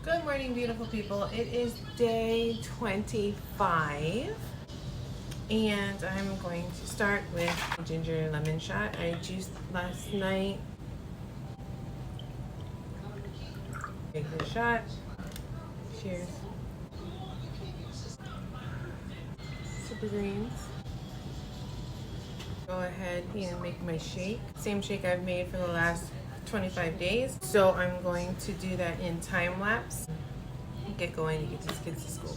Good morning, beautiful people. It is day 25 and I'm going to start with ginger lemon shot. I juiced last night. Take the shot. Cheers. Super greens. Go ahead and make my shake. Same shake I've made for the last 25 days. So I'm going to do that in time lapse. Get going to get these kids to school.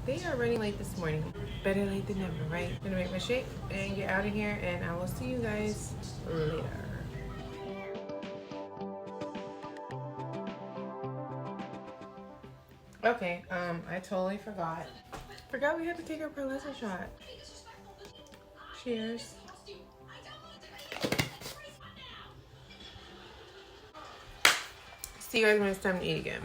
They are running late this morning. Better late than never, right? I'm gonna make my shake and get out of here, and I will see you guys later. Okay, I totally forgot. Forgot we had to take our MELISA shot. Cheers. See you guys when it's time to eat again.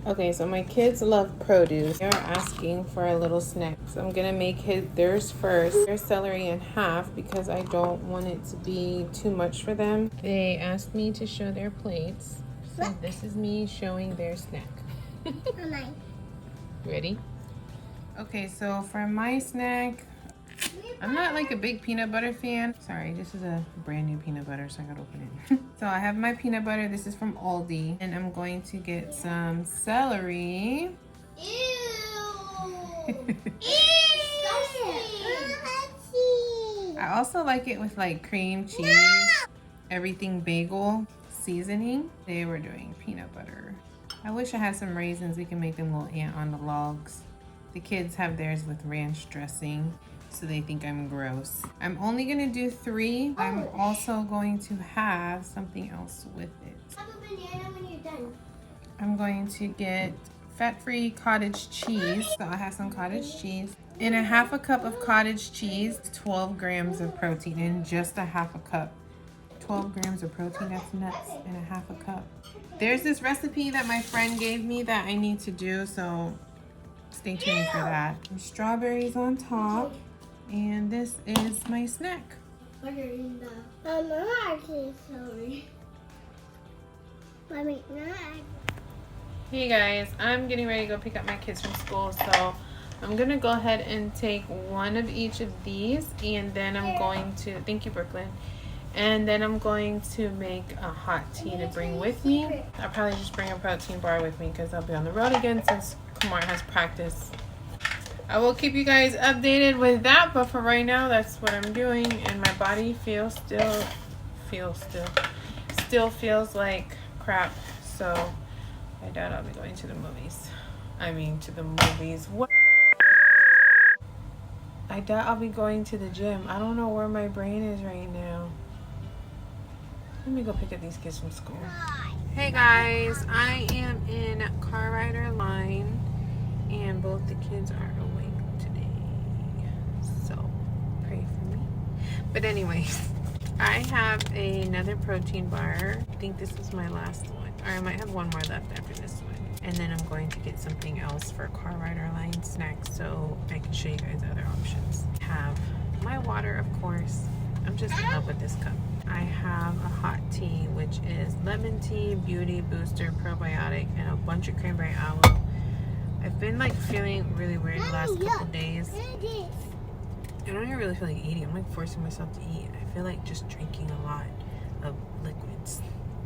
Okay, so my kids love produce. They're asking for a little snack. So I'm gonna make theirs first. Their celery in half because I don't want it to be too much for them. They asked me to show their plates. So this is me showing their snack. Ready? Okay, so for my snack, I'm not like a big peanut butter fan. Sorry, this is a brand new peanut butter, so I gotta open it. So I have my peanut butter. This is from Aldi. And I'm going to get some celery. Ew! I also like it with like cream cheese, everything bagel seasoning. They were doing peanut butter. I wish I had some raisins. We can make them little ant on the logs. The kids have theirs with ranch dressing, so they think I'm gross. I'm only gonna do 3. I'm also going to have something else with it. Have a banana when you're done. I'm going to get fat-free cottage cheese. So I have some cottage cheese. In a half a cup of cottage cheese, 12 grams of protein in just a half a cup. 12 grams of protein, that's nuts, in a half a cup. There's this recipe that my friend gave me that I need to do, so stay tuned for that. And strawberries on top. And this is my snack. Butter in the... I'm not actually sorry. Mommy, not. Hey guys, I'm getting ready to go pick up my kids from school, so I'm gonna go ahead and take one of each of these, and then I'm going to, thank you Brooklyn, and then I'm going to make a hot tea to bring with me. I'll probably just bring a protein bar with me because I'll be on the road again since Kumar has practice. I will keep you guys updated with that, but for right now, that's what I'm doing, and my body still feels like crap, so I doubt I'll be going to the movies. What? I doubt I'll be going to the gym. I don't know where my brain is right now. Let me go pick up these kids from school. Hey guys, I am in car rider line, and both the kids are awake today, so pray for me. But anyways, I have another protein bar. I think this is my last one, or I might have one more left after this one, and then I'm going to get something else for car rider line snacks so I can show you guys other options. I have my water, of course. I'm just in love with this cup. I have a hot tea, which is lemon tea, beauty booster, probiotic, and a bunch of cranberry aloe. I've been like feeling really weird the last couple days. I don't even really feel like eating. I'm like forcing myself to eat. I feel like just drinking a lot of liquids,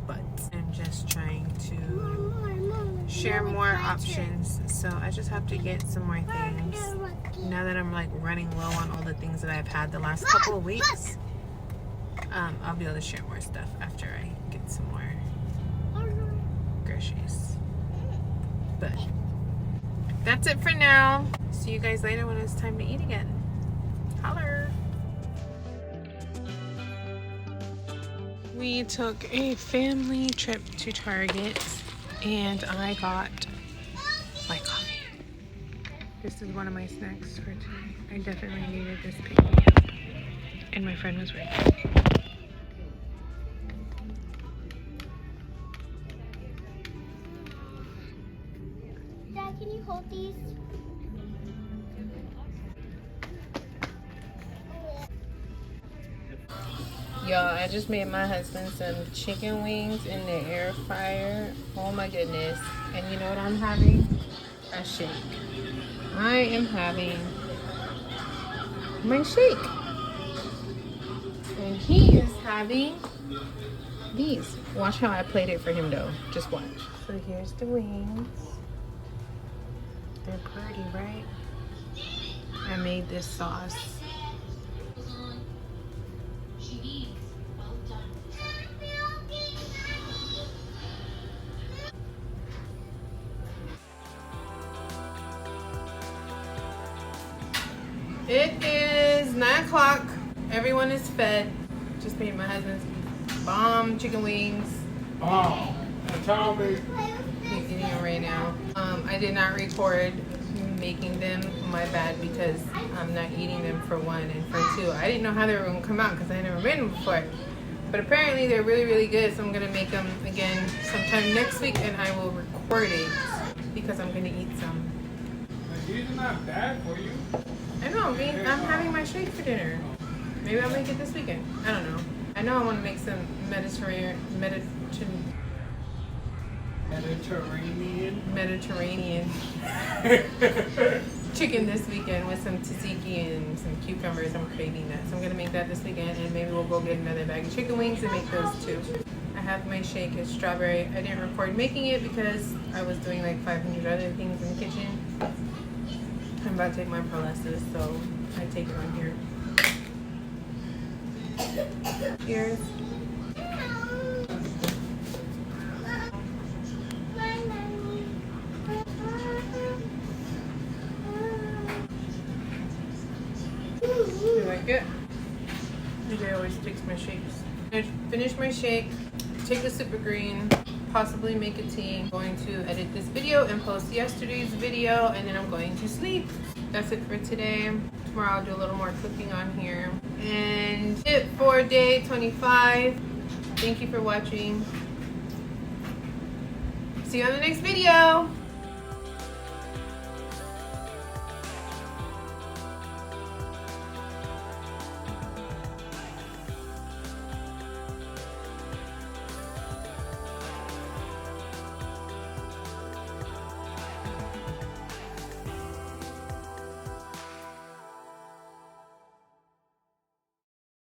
but I'm just trying to share more options. So I just have to get some more things. Now that I'm like running low on all the things that I've had the last couple of weeks, I'll be able to share more stuff after I get some more groceries. But that's it for now. See you guys later when it's time to eat again. Holler! We took a family trip to Target, and I got my coffee. This is one of my snacks for today. I definitely needed this pick-me-up. And my friend was right. Dad, can you hold these? Y'all, I just made my husband some chicken wings in the air fryer. Oh my goodness. And you know what I'm having? A shake. I am having my shake. And he is having these. Watch how I played it for him though. Just watch. So here's the wings. They're pretty, right? I made this sauce. It is 9 o'clock. Everyone is fed. Just made my husband's bomb chicken wings. Oh, tell me. He's eating it right now. I did not record making them. My bad, because I'm not eating them for one, and for two, I didn't know how they were going to come out because I had never made them before. But apparently they're really, really good. So I'm going to make them again sometime next week, and I will record it because I'm going to eat some. These are not bad for you. I know, I'm having my shake for dinner. Maybe I'll make it this weekend. I don't know. I know I want to make some Mediterranean chicken this weekend with some tzatziki and some cucumbers. I'm craving that. So I'm going to make that this weekend, and maybe we'll go get another bag of chicken wings and make those too. I have my shake. It's strawberry. I didn't record making it because I was doing like 500 other things in the kitchen. I'm about to take my Prolestis, so I take it on here. Cheers. You like it? DJ always takes my shakes. I finish my shake, take a sip of green, possibly make a tea. I'm going to edit this video and post yesterday's video, and then I'm going to sleep. That's it for today. Tomorrow I'll do a little more cooking on here. And it for day 25. Thank you for watching. See you on the next video.